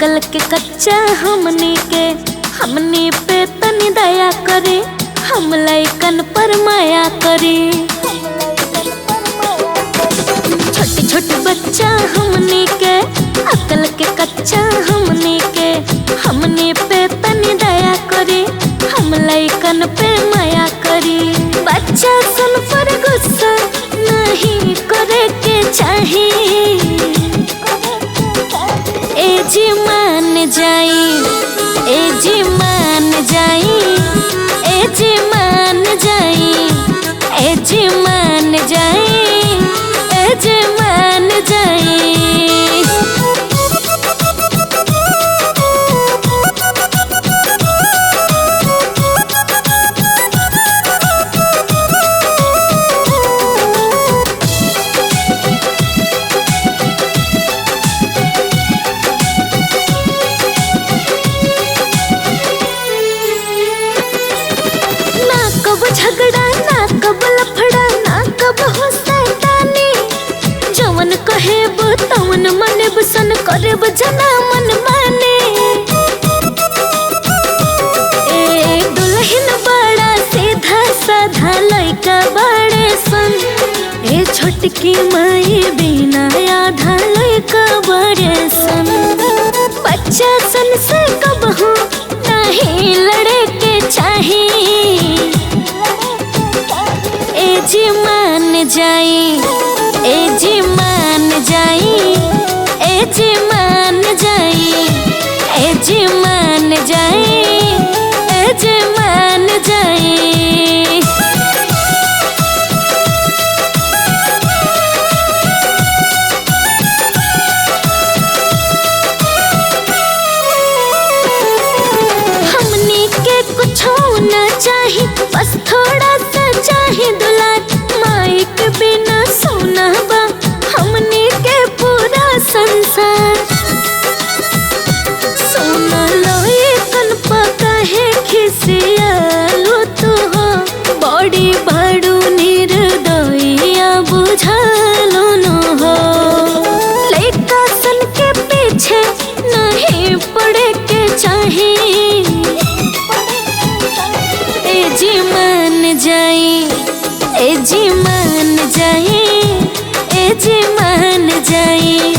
अकल के कच्चा हमनी पे तनी दया करे, हम लइकन पर माया करी। छोटे छोटे बच्चा हमनी के, अकल के कच्चा हमनी पे तनी दया करे, हम लइकन पे माया करी। बच्चा सन पर गुस्सा नहीं करे के चाहिए, ए जी मान जाई, ए जी मान जाई, ए जी मान जाई, ए जी मान जाई, ए जी मान जाई। झगड़ा ना कब लफड़ा ना कब हो शैतानी, जवन कहेब तवन मनेब सन करेब जना मन माने। ए दुल्हन बड़ा सीधा साधा लइका बड़े सन, ए छोटकी माई बिना आधा लइका बड़े सन। बच्चा सन से कबहू नहीं लड़े के चाहिए, ए जी मान जाई, ए जी मान जाई, ए जी मान जाई, ए जी मान जाई, ए जी मान जाई। हमनी के कुछ ना चाहिए, बस थोड़ा सा चाहिए दुलार। माई के बिना सोना बा हमनी के पूरा संसार। सोना लोए कन पका है खिसियालू तू हो, बड़ी बड़ू निर्दयिया बुझालो न हो। लइका सन के पीछे नहीं पड़े के चाहिए, ए जी मान जाई, ए जी मान जाई, ए जी मान जाई।